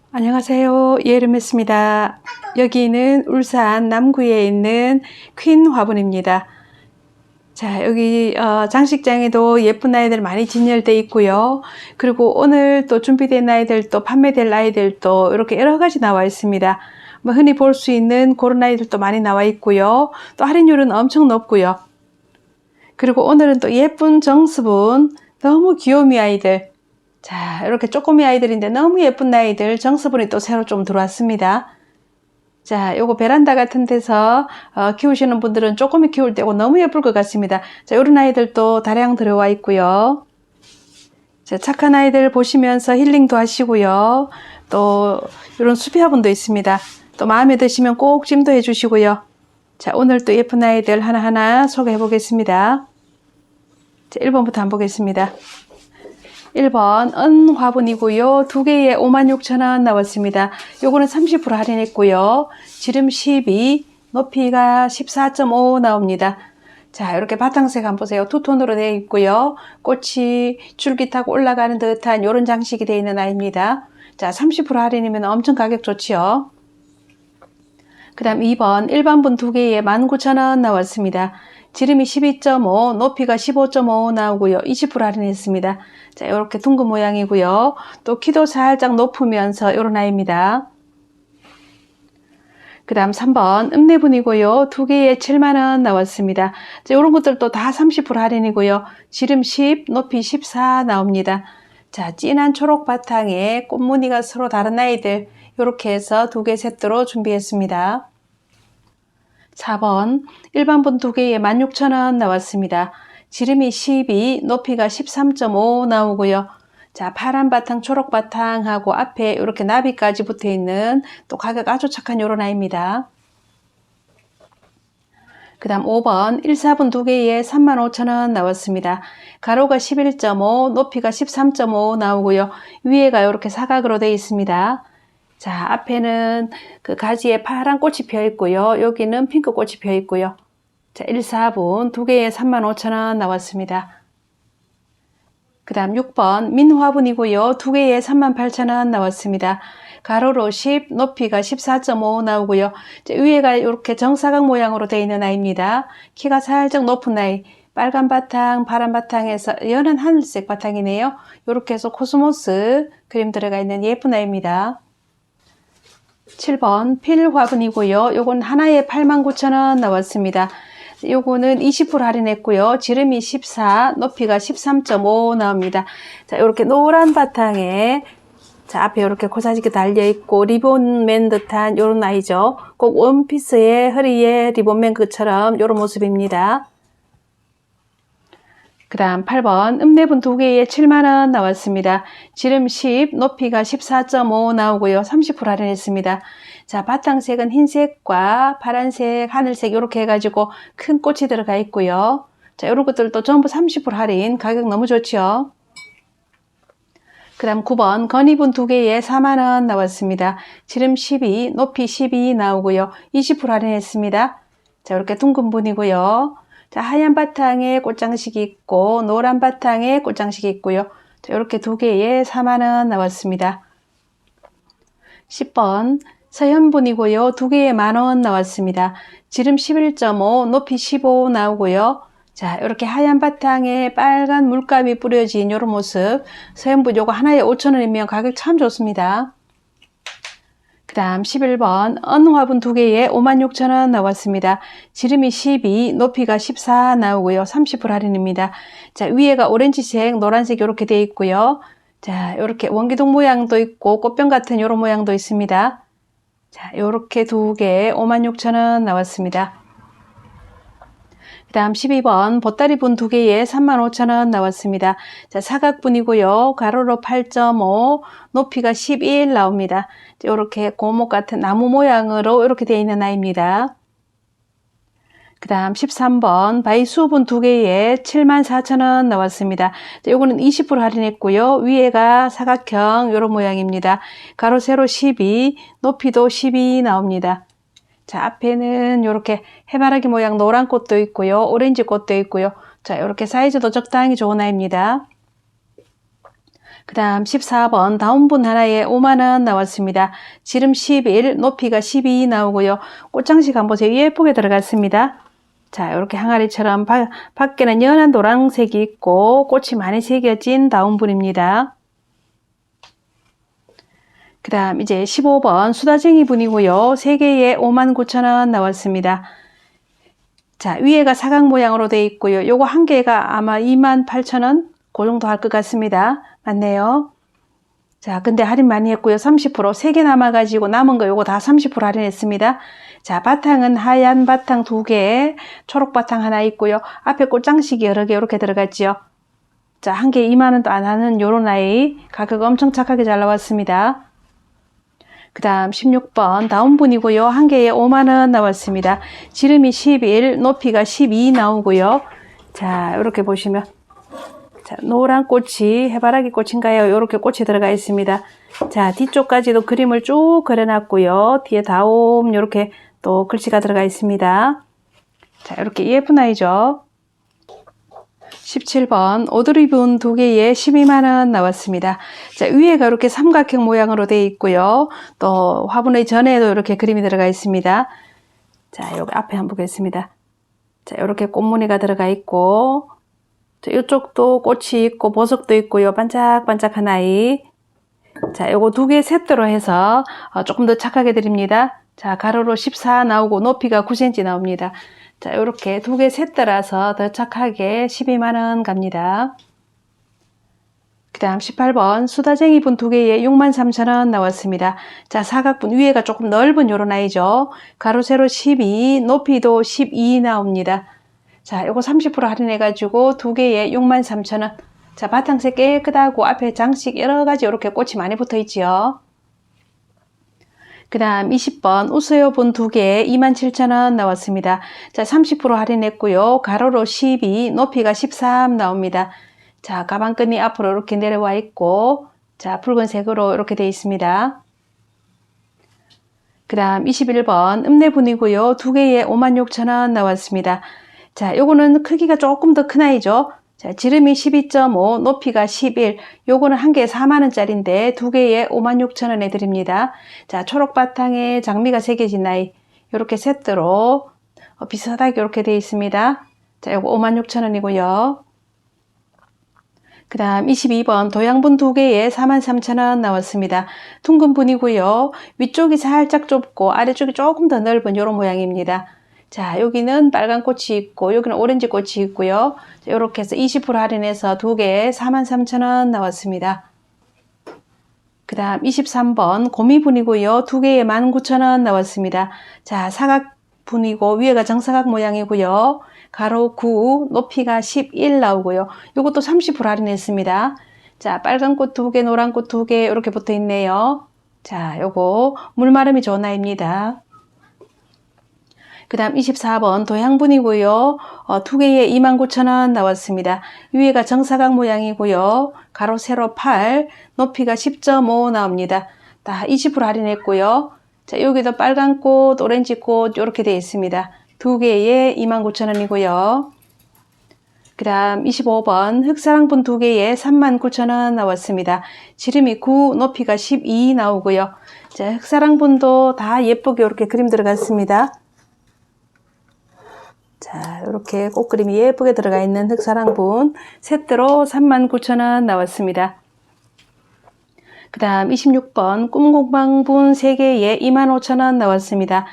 안녕하세요. 예름했습니다. 여기는 울산 남구에 있는 퀸 화분입니다. 자, 여기 장식장에도 예쁜 아이들 많이 진열되어 있고요. 그리고 오늘 또 준비된 아이들, 또 판매될 아이들도 이렇게 여러 가지 나와 있습니다. 뭐 흔히 볼 수 있는 그런 아이들도 많이 나와 있고요. 또 할인율은 엄청 높고요. 그리고 오늘은 또 예쁜 정수분, 너무 귀요미 아이들, 자, 이렇게 쪼꼬미 아이들인데 너무 예쁜 아이들 정수분이 또 새로 좀 들어왔습니다. 자, 요거 베란다 같은 데서 키우시는 분들은 쪼꼬미 키울 때고 너무 예쁠 것 같습니다. 자, 요런 아이들도 다량 들어와 있고요. 자, 착한 아이들 보시면서 힐링도 하시고요. 또 이런 수비 화분도 있습니다. 또 마음에 드시면 꼭 찜도 해주시고요. 자, 오늘 또 예쁜 아이들 하나하나 소개해 보겠습니다. 자, 1번부터 한번 보겠습니다. 1번 은 화분이고요. 두 개에 56,000원 나왔습니다. 요거는 30% 할인했고요. 지름 12, 높이가 14.5 나옵니다. 자, 이렇게 바탕색 한번 보세요. 투톤으로 되어 있고요. 꽃이 줄깃하고 올라가는 듯한 이런 장식이 되어 있는 아이입니다. 자, 30% 할인이면 엄청 가격 좋지요. 그 다음 2번 일반분 두 개에 19,000원 나왔습니다. 지름이 12.5, 높이가 15.5 나오고요. 20% 할인했습니다. 자, 이렇게 둥근 모양이고요. 또 키도 살짝 높으면서 이런 아이입니다. 그 다음 3번 읍내분이고요. 두 개에 7만원 나왔습니다. 자, 이런 것들도 다 30% 할인이고요. 지름 10, 높이 14 나옵니다. 자, 진한 초록 바탕에 꽃무늬가 서로 다른 아이들 이렇게 해서 두 개 세트로 준비했습니다. 4번 일반분 두 개에 16,000원 나왔습니다. 지름이 12, 높이가 13.5 나오고요. 자, 파란 바탕, 초록 바탕하고 앞에 이렇게 나비까지 붙어 있는 또 가격 아주 착한 요런 아이입니다. 그 다음 5번 1, 4분 두 개에 35,000원 나왔습니다. 가로가 11.5, 높이가 13.5 나오고요. 위에가 이렇게 사각으로 되어 있습니다. 자, 앞에는 그 가지에 파란 꽃이 펴 있고요. 여기는 핑크 꽃이 펴 있고요. 자, 1, 4분 두 개에 35,000원 나왔습니다. 그 다음 6번 민화분이고요. 두 개에 38,000원 나왔습니다. 가로로 10, 높이가 14.5 나오고요. 자, 위에가 이렇게 정사각 모양으로 되어 있는 아이입니다. 키가 살짝 높은 아이. 빨간 바탕, 파란 바탕에서 연한 하늘색 바탕이네요. 이렇게 해서 코스모스 그림 들어가 있는 예쁜 아이입니다. 7번 필 화분이고요. 요건 하나에 89,000원 나왔습니다. 요거는 20% 할인했고요. 지름이 14, 높이가 13.5 나옵니다. 자, 이렇게 노란 바탕에 자, 앞에 이렇게 고사지게 달려 있고 리본 맨 듯한 요런 아이죠. 꼭 원피스에 허리에 리본 맨 것처럼 요런 모습입니다. 그 다음 8번 읍내분 두 개에 7만원 나왔습니다. 지름 10, 높이가 14.5 나오고요. 30% 할인했습니다. 자, 바탕색은 흰색과 파란색, 하늘색 이렇게 해가지고 큰 꽃이 들어가 있고요. 자, 이런 것들도 전부 30% 할인, 가격 너무 좋죠. 그 다음 9번 건이분 두 개에 4만원 나왔습니다. 지름 12, 높이 12 나오고요. 20% 할인했습니다. 자, 이렇게 둥근 분이고요. 자, 하얀 바탕에 꽃장식이 있고 노란 바탕에 꽃장식이 있고요. 자, 이렇게 두 개에 4만원 나왔습니다. 10번 서현분이고요. 두 개에 만원 나왔습니다. 지름 11.5, 높이 15 나오고요. 자, 이렇게 하얀 바탕에 빨간 물감이 뿌려진 이런 모습. 서현분 요거 하나에 5,000원이면 가격 참 좋습니다. 그 다음 11번 은화분 두 개에 56,000원 나왔습니다. 지름이 12, 높이가 14 나오고요. 30% 할인입니다. 자, 위에가 오렌지색, 노란색 이렇게 되어 있고요. 자, 이렇게 원기둥 모양도 있고 꽃병 같은 이런 모양도 있습니다. 자, 이렇게 두 개에 56,000원 나왔습니다. 그 다음 12번 보따리분 두 개에 35,000원 나왔습니다. 자, 사각분이고요. 가로로 8.5, 높이가 11 나옵니다. 이렇게 고목 같은 나무 모양으로 이렇게 되어 있는 아이입니다. 그 다음 13번 바이수분 두 개에 74,000원 나왔습니다. 자, 요거는 20% 할인했고요. 위에가 사각형 이런 모양입니다. 가로 세로 12, 높이도 12 나옵니다. 자, 앞에는 이렇게 해바라기 모양 노란 꽃도 있고요. 오렌지 꽃도 있고요. 자, 이렇게 사이즈도 적당히 좋은 아이입니다. 그 다음 14번 다운분 하나에 5만원 나왔습니다. 지름 11, 높이가 12 나오고요. 꽃장식 한번 보세요. 예쁘게 들어갔습니다. 자, 이렇게 항아리처럼 밖에는 연한 노란색이 있고 꽃이 많이 새겨진 다운분입니다. 그 다음 이제 15번 수다쟁이 분이고요. 3개에 59,000원 나왔습니다. 자, 위에가 사각 모양으로 되어 있고요. 요거 한 개가 아마 28,000원 그 정도 할 것 같습니다. 맞네요. 자, 근데 할인 많이 했고요. 30%, 3개 남아가지고 남은 거 요거 다 30% 할인했습니다. 자, 바탕은 하얀 바탕 2개, 초록 바탕 하나 있고요. 앞에 꽃장식이 여러 개 이렇게 들어갔지요. 자, 한 개 2만원도 안 하는 요런 아이 가격 엄청 착하게 잘 나왔습니다. 그 다음 16번 다운분이고요. 한 개에 5만원 나왔습니다. 지름이 11, 높이가 12 나오고요. 자, 이렇게 보시면 자, 노란 꽃이 해바라기 꽃인가요? 이렇게 꽃이 들어가 있습니다. 자, 뒤쪽까지도 그림을 쭉 그려놨고요. 뒤에 다움 이렇게 또 글씨가 들어가 있습니다. 자, 이렇게 예쁜 아이죠. 17번 오드리분 2개에 12만원 나왔습니다. 자, 위에가 이렇게 삼각형 모양으로 되어 있고요. 또 화분의 전에도 이렇게 그림이 들어가 있습니다. 자, 여기 앞에 한번 보겠습니다. 자, 이렇게 꽃무늬가 들어가 있고 이쪽도 꽃이 있고 보석도 있고요. 반짝반짝한 아이. 자, 요거 2개 세트로 해서 조금 더 착하게 드립니다. 자, 가로로 14 나오고 높이가 9cm 나옵니다. 자, 요렇게 2개 세트라서 더 착하게 12만원 갑니다. 그 다음 18번 수다쟁이 분 2개에 63,000원 나왔습니다. 자, 사각분 위에가 조금 넓은 요런 아이죠. 가로 세로 12, 높이도 12 나옵니다. 자, 요거 30% 할인해가지고 2개에 63,000원. 자, 바탕색 깨끗하고 앞에 장식 여러가지 이렇게 꽃이 많이 붙어 있지요. 그 다음 20번 우수요 분 2개에 27,000원 나왔습니다. 자, 30% 할인했고요. 가로로 12, 높이가 13 나옵니다. 자, 가방끈이 앞으로 이렇게 내려와 있고, 자, 붉은색으로 이렇게 되어 있습니다. 그 다음 21번 읍내분이고요. 2개에 56,000원 나왔습니다. 자, 요거는 크기가 조금 더 큰 아이죠. 자, 지름이 12.5, 높이가 11. 요거는 한 개에 4만원짜리인데 2개에 56,000원에 드립니다. 자, 초록 바탕에 장미가 새겨진 아이. 요렇게 세트로 비슷하게 이렇게 되어 있습니다. 자, 요거 56,000원이고요. 그 다음 22번 도양분 2개에 43,000원 나왔습니다. 둥근 분이고요. 위쪽이 살짝 좁고 아래쪽이 조금 더 넓은 요런 모양입니다. 자, 여기는 빨간 꽃이 있고 여기는 오렌지 꽃이 있고요. 이렇게 해서 20% 할인해서 2개에 43,000원 나왔습니다. 그 다음 23번 고미분이고요. 2개에 19,000원 나왔습니다. 자, 사각분이고 위에가 정사각 모양이고요. 가로 9, 높이가 11 나오고요. 요것도 30% 할인했습니다. 자, 빨간 꽃 2개, 노란 꽃 2개 이렇게 붙어 있네요. 자, 요거 물마름이 좋은 아이입니다. 그 다음 24번 도양분이고요. 2개에 29,000원 나왔습니다. 위에가 정사각 모양이고요. 가로 세로 8, 높이가 10.5 나옵니다. 다 20% 할인했고요. 자, 여기도 빨간 꽃, 오렌지 꽃 이렇게 되어 있습니다. 2개에 29,000원이고요. 그 다음 25번 흑사랑분 2개에 39,000원 나왔습니다. 지름이 9, 높이가 12 나오고요. 자, 흑사랑분도 다 예쁘게 이렇게 그림 들어갔습니다. 자, 이렇게 꽃그림이 예쁘게 들어가 있는 흑사랑분 세트로 39,000원 나왔습니다. 그 다음 26번 꿈공방분 3개에 25,000원 나왔습니다.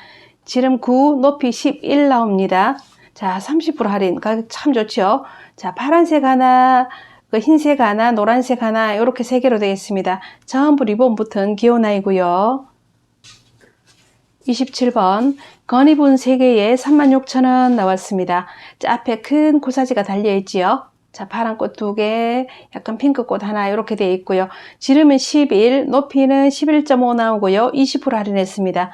지름 9, 높이 11 나옵니다. 자, 30% 할인 가격 참 좋죠. 자, 파란색 하나, 흰색 하나, 노란색 하나 이렇게 3개로 되어 있습니다. 전부 리본 붙은 귀여운 아이고요. 27번 건이분 3개에 36,000원 나왔습니다. 자, 앞에 큰 코사지가 달려있지요. 자, 파란 꽃 2개, 약간 핑크꽃 하나 이렇게 되어 있고요. 지름은 11, 높이는 11.5 나오고요. 20% 할인했습니다.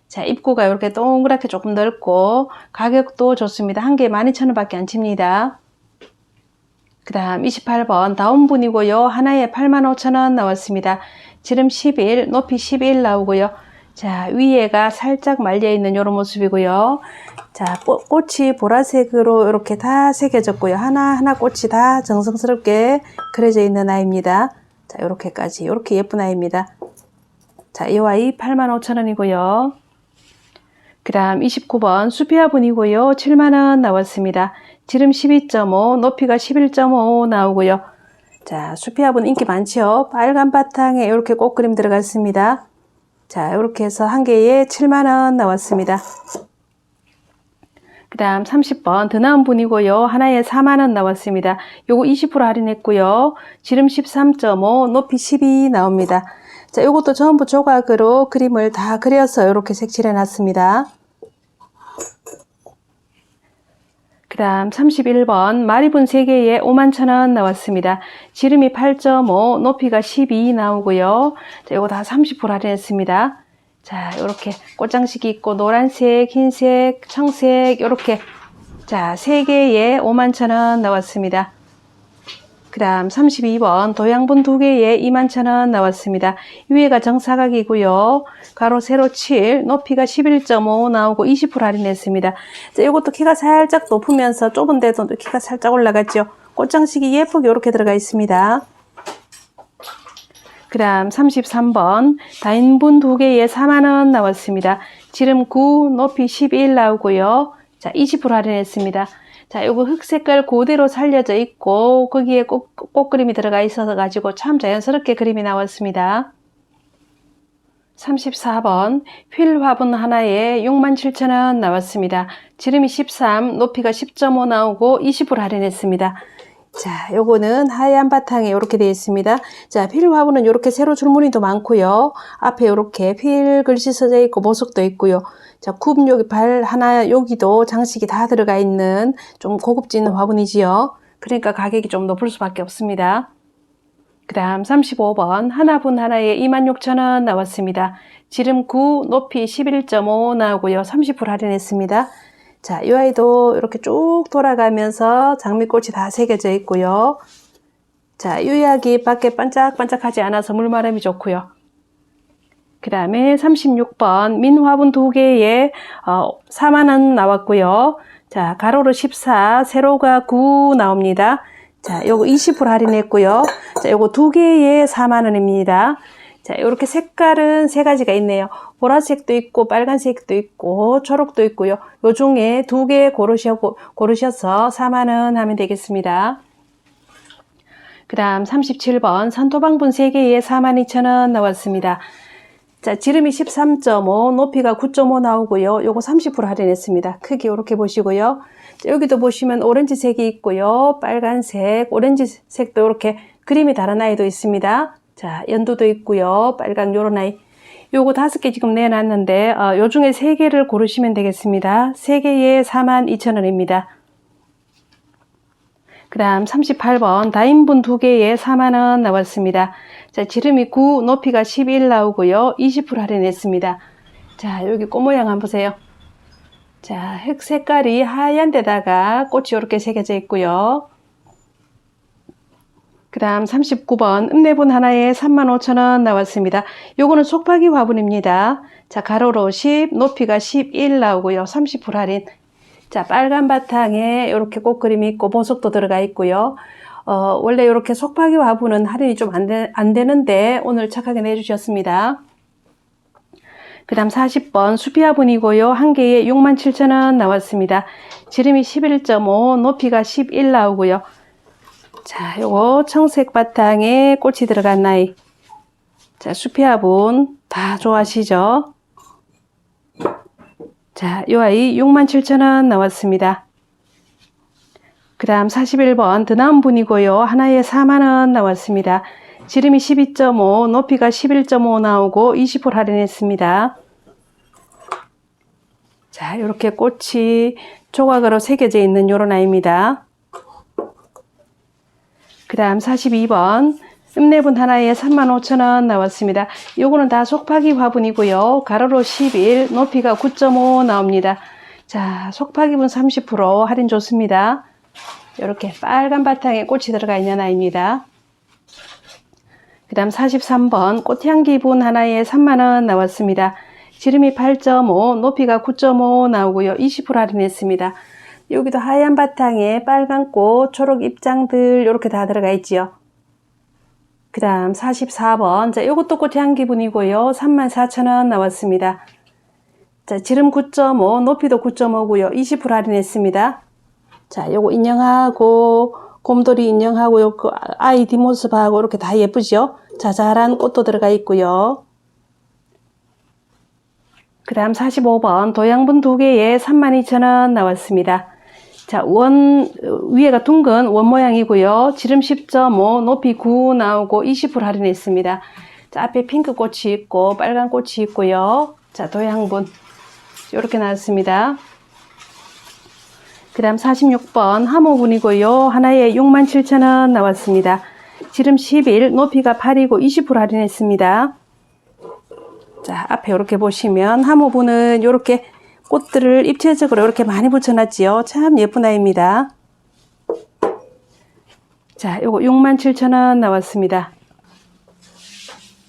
자, 입구가 이렇게 동그랗게 조금 넓고 가격도 좋습니다. 한 개에 12,000원 밖에 안 칩니다. 그 다음 28번 다운분이고요. 하나에 85,000원 나왔습니다. 지름 11, 높이 11 나오고요. 자, 위에가 살짝 말려있는 이런 모습이고요. 자, 꽃이 보라색으로 이렇게 다 새겨졌고요. 하나하나 꽃이 다 정성스럽게 그려져 있는 아이입니다. 자, 요렇게까지. 요렇게 예쁜 아이입니다. 자, 이 아이 85,000원이고요. 그 다음 29번 수피아분이고요. 7만원 나왔습니다. 지름 12.5, 높이가 11.5 나오고요. 자, 수피아분 인기 많죠? 빨간 바탕에 이렇게 꽃그림 들어갔습니다. 자, 이렇게 해서 한 개에 7만원 나왔습니다. 그 다음 30번 드나운 분이고요. 하나에 4만원 나왔습니다. 요거 20% 할인했고요. 지름 13.5, 높이 12 나옵니다. 자, 요것도 전부 조각으로 그림을 다 그려서 이렇게 색칠해 놨습니다. 그 다음 31번 마리분 3개에 51,000원 나왔습니다. 지름이 8.5, 높이가 12 나오고요. 자, 요거 다 30% 할인했습니다. 자, 요렇게 꽃장식이 있고 노란색, 흰색, 청색 요렇게 자, 3개에 51,000원 나왔습니다. 그 다음 32번 도양분 2개에 21,000원 나왔습니다. 위에가 정사각이고요. 가로 세로 7, 높이가 11.5 나오고 20% 할인했습니다. 자, 이것도 키가 살짝 높으면서 좁은데도 키가 살짝 올라갔죠. 꽃장식이 예쁘게 이렇게 들어가 있습니다. 그 다음 33번 다인분 2개에 4만원 나왔습니다. 지름 9, 높이 11 나오고요. 자, 20% 할인했습니다. 자, 요거 흑 색깔 그대로 살려져 있고 거기에 꽃그림이 들어가 있어서 가지고 참 자연스럽게 그림이 나왔습니다. 34번 휠 화분 하나에 67,000원 나왔습니다. 지름이 13, 높이가 10.5 나오고 20% 할인했습니다. 자, 요거는 하얀 바탕에 이렇게 되어 있습니다. 자, 휠 화분은 이렇게 세로 줄무늬도 많고요. 앞에 이렇게 휠 글씨 써져 있고 보석도 있고요. 자, 굽 여기 발 하나 여기도 장식이 다 들어가 있는 좀 고급진 화분이지요. 그러니까 가격이 좀 높을 수밖에 없습니다. 그 다음 35번 하나분 하나에 26,000원 나왔습니다. 지름 9, 높이 11.5 나오고요. 30% 할인했습니다. 자, 이 아이도 이렇게 쭉 돌아가면서 장미꽃이 다 새겨져 있고요. 자, 유약이 밖에 반짝반짝하지 않아서 물바람이 좋고요. 그 다음에 36번 민화분 2개에 4만원 나왔고요. 자, 가로로 14, 세로가 9 나옵니다. 자, 요거 20% 할인했고요. 자, 요거 2개에 4만원입니다. 자, 요렇게 색깔은 3가지가 있네요. 보라색도 있고 빨간색도 있고 초록도 있고요. 요 중에 2개 고르셔서 4만원 하면 되겠습니다. 그 다음 37번 산토방분 3개에 42,000원 나왔습니다. 자, 지름이 13.5, 높이가 9.5 나오고요. 요거 30% 할인했습니다. 크기 이렇게 보시고요. 자, 여기도 보시면 오렌지색이 있고요. 빨간색, 오렌지색도 이렇게 그림이 다른 아이도 있습니다. 자, 연두도 있고요. 빨강 요런 아이. 요거 5개 지금 내놨는데 요 중에 3개를 고르시면 되겠습니다. 3개에 42,000원입니다. 그 다음 38번 다인분 2개에 4만원 나왔습니다. 자, 지름이 9, 높이가 11 나오고요. 20% 할인했습니다. 자, 여기 꽃 모양 한번 보세요. 자, 흑 색깔이 하얀 데다가 꽃이 이렇게 새겨져 있고요. 그 다음 39번 읍내분 하나에 35,000원 나왔습니다. 요거는 속박이 화분입니다. 자, 가로로 10, 높이가 11 나오고요. 30% 할인. 자, 빨간 바탕에 이렇게 꽃그림이 있고 보석도 들어가 있고요. 원래 이렇게 속박이 화분은 할인이 좀 안 되는데 오늘 착하게 내주셨습니다. 그 다음 40번 수피 화분이고요. 한 개에 67,000원 나왔습니다. 지름이 11.5, 높이가 11 나오고요. 자, 요거 청색 바탕에 꽃이 들어간 나이. 자, 수피 화분 다 좋아하시죠? 자, 요 아이 67,000원 나왔습니다. 그 다음 41번 드나운 분이고요. 하나에 4만원 나왔습니다. 지름이 12.5, 높이가 11.5 나오고 20% 할인했습니다. 자, 이렇게 꽃이 조각으로 새겨져 있는 요런 아이입니다. 그 다음 42번 읍내분 하나에 35,000원 나왔습니다. 요거는 다 속박이 화분이고요. 가로로 11, 높이가 9.5 나옵니다. 자, 속박이분 30% 할인 좋습니다. 이렇게 빨간 바탕에 꽃이 들어가 있는 아이입니다. 그 다음 43번 꽃향기분 하나에 3만원 나왔습니다. 지름이 8.5, 높이가 9.5 나오고요. 20% 할인했습니다. 여기도 하얀 바탕에 빨간 꽃, 초록 입장들 이렇게 다 들어가 있지요. 그 다음 44번. 자, 요것도 꽃향기분이고요. 34,000원 나왔습니다. 자, 지름 9.5, 높이도 9.5고요. 20% 할인했습니다. 자, 요거 인형하고, 곰돌이 인형하고, 요 그 아이 뒷모습하고 이렇게 다 예쁘죠? 자잘한 꽃도 들어가 있고요. 그 다음 45번. 도양분 2개에 32,000원 나왔습니다. 자, 위에가 둥근 원 모양이고요. 지름 10.5, 높이 9 나오고 20% 할인했습니다. 자, 앞에 핑크 꽃이 있고 빨간 꽃이 있고요. 자, 도양분 이렇게 나왔습니다. 그 다음 46번 하모분이고요. 하나에 67,000원 나왔습니다. 지름 11, 높이가 8이고 20% 할인했습니다. 자, 앞에 이렇게 보시면 하모분은 이렇게 꽃들을 입체적으로 이렇게 많이 붙여놨지요. 참 예쁜 아이입니다. 자, 요거 67,000원 나왔습니다.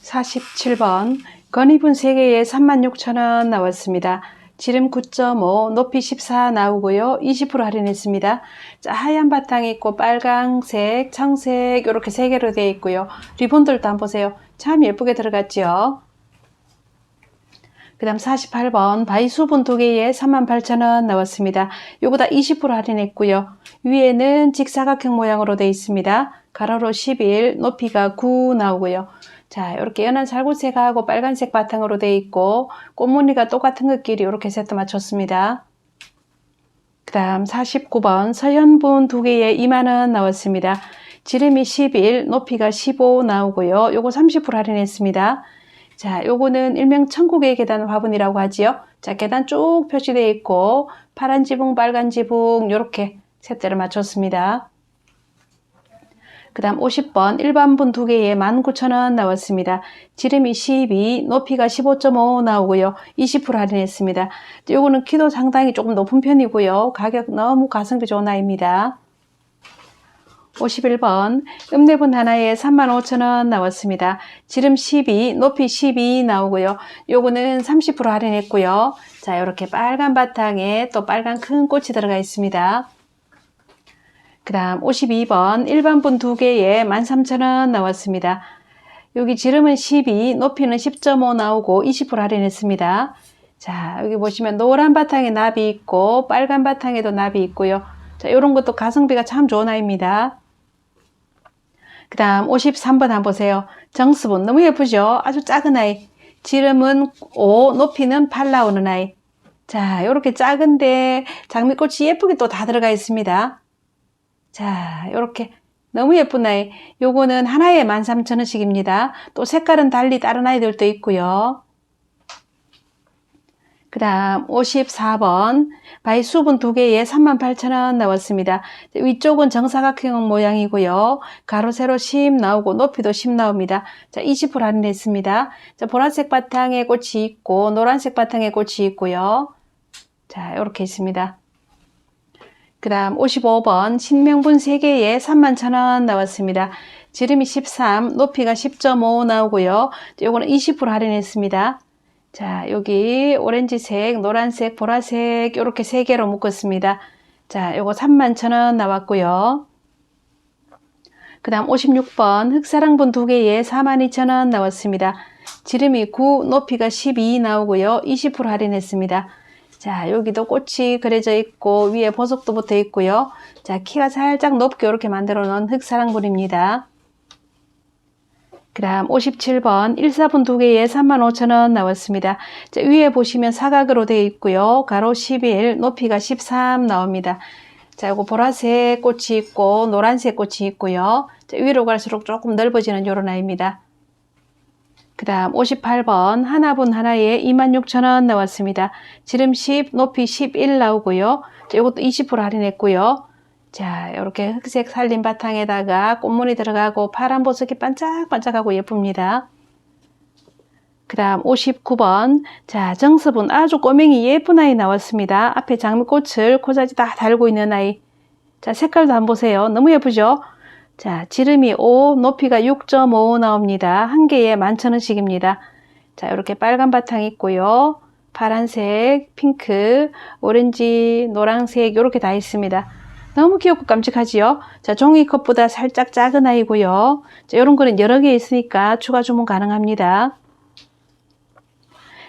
47번 건이분 3개에 36,000원 나왔습니다. 지름 9.5, 높이 14 나오고요. 20% 할인했습니다. 자, 하얀 바탕이 있고 빨강색, 청색 이렇게 3개로 되어 있고요. 리본들도 한번 보세요. 참 예쁘게 들어갔죠. 그 다음 48번 바이수분 2개에 38,000원 나왔습니다. 요거다 20% 할인했고요. 위에는 직사각형 모양으로 되어 있습니다. 가로로 11, 높이가 9 나오고요. 자, 이렇게 연한 살구색하고 빨간색 바탕으로 되어 있고 꽃무늬가 똑같은 것끼리 이렇게 세트 맞췄습니다. 그 다음 49번 서현분 2개에 20,000원 나왔습니다. 지름이 11, 높이가 15 나오고요. 요거 30% 할인했습니다. 자, 요거는 일명 천국의 계단 화분이라고 하지요. 자, 계단 쭉 표시되어 있고 파란 지붕, 빨간 지붕 이렇게 세트를 맞췄습니다. 그 다음 50번 일반분 2개에 19,000원 나왔습니다. 지름이 12, 높이가 15.5 나오고요. 20% 할인했습니다. 요거는 키도 상당히 조금 높은 편이고요. 가격 너무 가성비 좋은 아이입니다. 51번 읍내분 하나에 35,000원 나왔습니다. 지름 12, 높이 12 나오고요. 요거는 30% 할인했고요. 자, 이렇게 빨간 바탕에 또 빨간 큰 꽃이 들어가 있습니다. 그 다음 52번 일반분 2개에 13,000원 나왔습니다. 여기 지름은 12, 높이는 10.5 나오고 20% 할인했습니다. 자, 여기 보시면 노란 바탕에 나비 있고 빨간 바탕에도 나비 있고요. 자, 이런 것도 가성비가 참 좋은 아이입니다. 그 다음 53번 한번 보세요. 정수분 너무 예쁘죠? 아주 작은 아이. 지름은 5, 높이는 8 나오는 아이. 자, 이렇게 작은데 장미꽃이 예쁘게 또 다 들어가 있습니다. 자, 이렇게 너무 예쁜 아이. 요거는 하나에 13,000원씩입니다. 또 색깔은 달리 다른 아이들도 있고요. 그 다음 54번 바이수분 2개에 38,000원 나왔습니다. 위쪽은 정사각형 모양이고요. 가로 세로 10 나오고 높이도 10 나옵니다. 자, 20% 할인했습니다. 자, 보라색 바탕에 꽃이 있고 노란색 바탕에 꽃이 있고요. 자, 이렇게 있습니다. 그 다음 55번 신명분 3개에 31,000원 나왔습니다. 지름이 13, 높이가 10.5 나오고요. 요거는 20% 할인했습니다. 자, 여기 오렌지색, 노란색, 보라색 이렇게 3개로 묶었습니다. 자, 요거 31,000원 나왔고요. 그 다음 56번 흑사랑분 2개에 42,000원 나왔습니다. 지름이 9, 높이가 12 나오고요. 20% 할인했습니다. 자, 여기도 꽃이 그려져 있고 위에 보석도 붙어 있고요. 자, 키가 살짝 높게 이렇게 만들어 놓은 흑사랑분입니다. 그 다음 57번 1사분 2개에 35,000원 나왔습니다. 자, 위에 보시면 사각으로 되어 있고요. 가로 11, 높이가 13 나옵니다. 자, 요거 보라색 꽃이 있고 노란색 꽃이 있고요. 자, 위로 갈수록 조금 넓어지는 요런 아이입니다. 그 다음 58번 하나분 하나에 26,000원 나왔습니다. 지름 10, 높이 11 나오고요. 자, 요것도 20% 할인했고요. 자, 이렇게 흑색 살린 바탕에다가 꽃무늬 들어가고 파란 보석이 반짝반짝하고 예쁩니다. 그 다음 59번 자, 정섭은 아주 꼬맹이 예쁜 아이 나왔습니다. 앞에 장미꽃을 코자지 다 달고 있는 아이. 자, 색깔도 한번 보세요. 너무 예쁘죠? 자, 지름이 5, 높이가 6.5 나옵니다. 한 개에 11,000원씩입니다. 자, 이렇게 빨간 바탕이 있고요. 파란색, 핑크, 오렌지, 노란색 이렇게 다 있습니다. 너무 귀엽고 깜찍하지요? 자, 종이컵보다 살짝 작은 아이고요. 자, 이런 거는 여러 개 있으니까 추가 주문 가능합니다.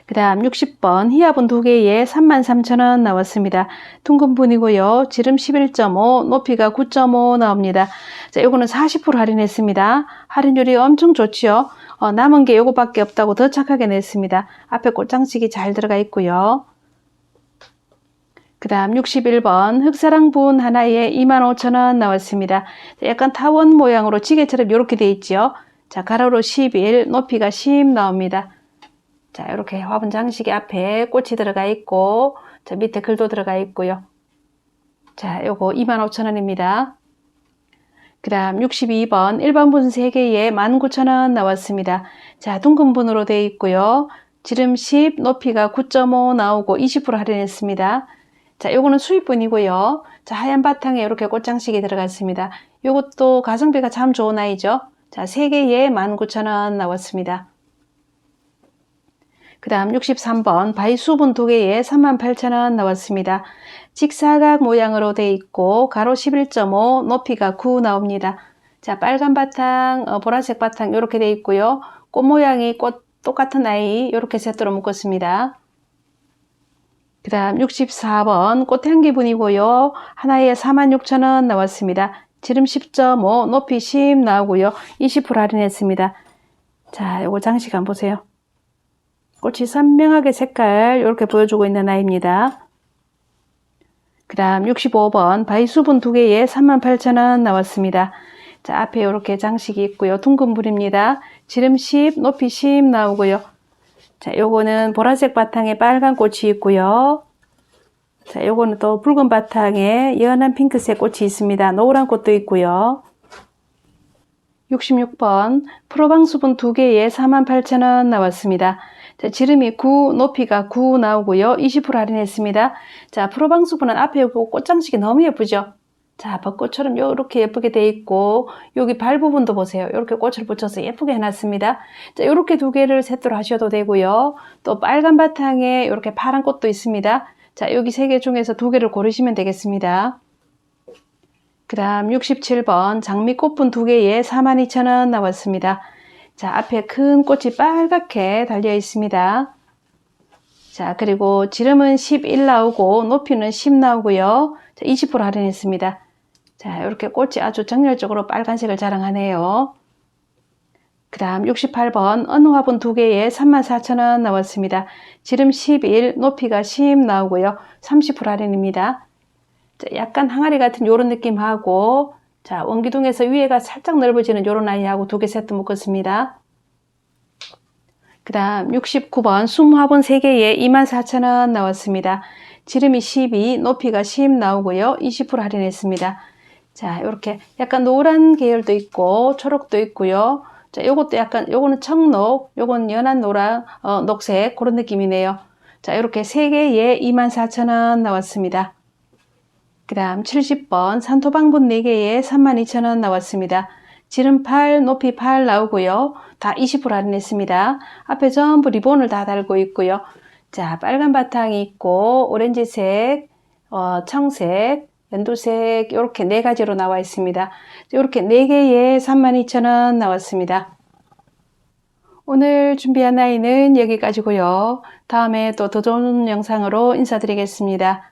그 다음 60번 히아분 2개에 33,000원 나왔습니다. 둥근 분이고요. 지름 11.5, 높이가 9.5 나옵니다. 자, 요거는 40% 할인했습니다. 할인율이 엄청 좋지요. 남은 게 요거밖에 없다고 더 착하게 냈습니다. 앞에 꽃장식이 잘 들어가 있고요. 그 다음 61번 흑사랑분 하나에 25,000원 나왔습니다. 약간 타원 모양으로 지게처럼 이렇게 되어 있죠. 자, 가로로 11, 높이가 10 나옵니다. 자, 이렇게 화분 장식이 앞에 꽃이 들어가 있고, 자, 밑에 글도 들어가 있고요. 자, 요거 25,000원입니다. 그 다음 62번 일반 분 3개에 19,000원 나왔습니다. 자, 둥근 분으로 되어 있고요. 지름 10, 높이가 9.5 나오고 20% 할인했습니다. 자, 요거는 수입분이고요. 자, 하얀 바탕에 이렇게 꽃장식이 들어갔습니다. 요것도 가성비가 참 좋은 아이죠. 자, 3개에 19,000원 나왔습니다. 그 다음 63번 바이수분 2개에 38,000원 나왔습니다. 직사각 모양으로 되어 있고 가로 11.5 높이가 9 나옵니다. 자, 빨간 바탕, 보라색 바탕 이렇게 되어 있고요. 꽃 모양이 꽃 똑같은 아이 이렇게 세트로 묶었습니다. 그 다음 64번 꽃향기 분이고요. 하나에 46,000원 나왔습니다. 지름 10.5 높이 10 나오고요. 20% 할인했습니다. 자, 요거 장식 한번 보세요. 꽃이 선명하게 색깔 이렇게 보여주고 있는 아이입니다. 그 다음 65번 바이수분 2개에 38,000원 나왔습니다. 자, 앞에 이렇게 장식이 있고요. 둥근 불입니다. 지름 10, 높이 10 나오고요. 자, 요거는 보라색 바탕에 빨간 꽃이 있고요. 자, 요거는 또 붉은 바탕에 연한 핑크색 꽃이 있습니다. 노란 꽃도 있고요. 66번 프로방수분 2개에 48,000원 나왔습니다. 자, 지름이 9, 높이가 9 나오고요. 20% 할인했습니다. 자, 프로방수분은 앞에 꽃장식이 너무 예쁘죠? 자, 벚꽃처럼 이렇게 예쁘게 돼 있고 여기 발 부분도 보세요. 이렇게 꽃을 붙여서 예쁘게 해놨습니다. 자, 이렇게 2개를 세트로 하셔도 되고요. 또 빨간 바탕에 이렇게 파란 꽃도 있습니다. 자, 여기 3개 중에서 2개를 고르시면 되겠습니다. 그 다음 67번 장미꽃분 2개에 42,000원 나왔습니다. 자, 앞에 큰 꽃이 빨갛게 달려 있습니다. 자, 그리고 지름은 11 나오고 높이는 10 나오고요. 자, 20% 할인했습니다. 자, 이렇게 꽃이 아주 정열적으로 빨간색을 자랑하네요. 그 다음 68번 은화분 2개에 34,000원 나왔습니다. 지름 11, 높이가 10 나오고요. 30% 할인입니다. 자, 약간 항아리 같은 요런 느낌하고 자, 원기둥에서 위에가 살짝 넓어지는 요런 아이하고 2개 세트 묶었습니다. 그 다음 69번 숨화분 3개에 24,000원 나왔습니다. 지름이 12, 높이가 10 나오고요. 20% 할인했습니다. 자, 이렇게 약간 노란 계열도 있고 초록도 있고요. 자, 요것도 약간 요거는 청록, 요건 연한 노란, 녹색 그런 느낌이네요. 자, 이렇게 3개에 24,000원 나왔습니다. 그 다음 70번 산토방분 4개에 32,000원 나왔습니다. 지름 8, 높이 8 나오고요. 다 20% 할인했습니다. 앞에 전부 리본을 다 달고 있고요. 자, 빨간 바탕이 있고 오렌지색, 청색, 연두색 이렇게 4가지로 나와 있습니다. 이렇게 4개에 32,000원 나왔습니다. 오늘 준비한 아이는 여기까지고요. 다음에 또 더 좋은 영상으로 인사드리겠습니다.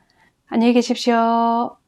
안녕히 계십시오.